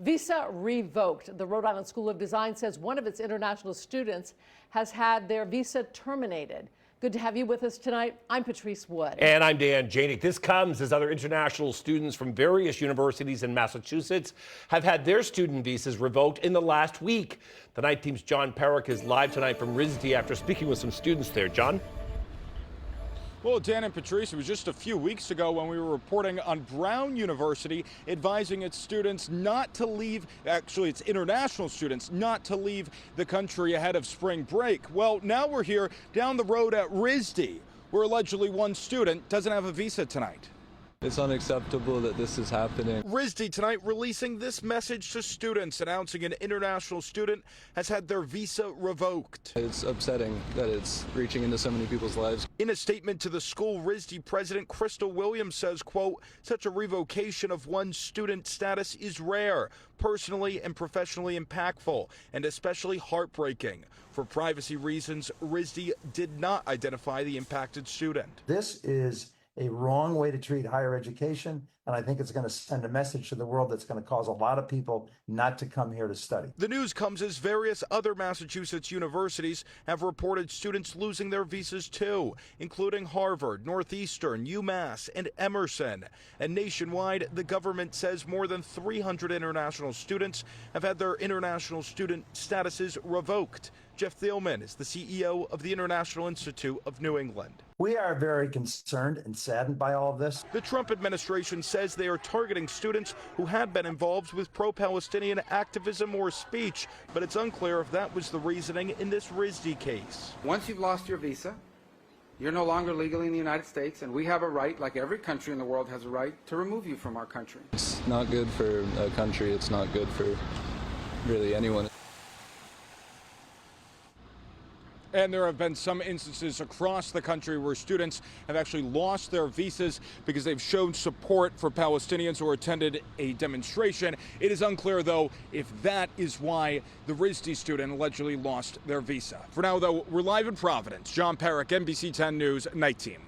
Visa revoked. The Rhode Island School of Design says one of its international students has had their visa terminated. Good to have you with us tonight. I'm Patrice Wood. And I'm Dan Janik. This comes as other international students from various universities in Massachusetts have had their student visas revoked in the last week. The Night Team's John Perrick is live tonight from RISD after speaking with some students there. John? Well, Dan and Patrice, it was just a few weeks ago when we were reporting on Brown University advising its students not to leave, actually its international students, not to leave the country ahead of spring break. Well, now we're here down the road at RISD, where allegedly one student doesn't have a visa tonight. It's unacceptable that this is happening. RISD tonight releasing this message to students, announcing an international student has had their visa revoked. It's upsetting that it's reaching into so many people's lives. In a statement to the school, RISD President Crystal Williams says, quote, such a revocation of one's student status is rare, personally and professionally impactful, and especially heartbreaking. For privacy reasons, RISD did not identify the impacted student. This is a wrong way to treat higher education, and I think it's going to send a message to the world that's going to cause a lot of people not to come here to study. The news comes as various other Massachusetts universities have reported students losing their visas too, including Harvard, Northeastern, UMass, and Emerson. And nationwide, the government says more than 300 international students have had their international student statuses revoked. Jeff Thielman is the CEO of the International Institute of New England. We are very concerned and saddened by all of this. The Trump administration says they are targeting students who had been involved with pro-Palestinian activism or speech, but it's unclear if that was the reasoning in this RISD case. Once you've lost your visa, you're no longer legally in the United States, and we have a right, like every country in the world has a right, to remove you from our country. It's not good for a country. It's not good for really anyone. And there have been some instances across the country where students have actually lost their visas because they've shown support for Palestinians or attended a demonstration. It is unclear, though, if that is why the RISD student allegedly lost their visa. For now, though, we're live in Providence. John Perrick, NBC 10 News, Night Team.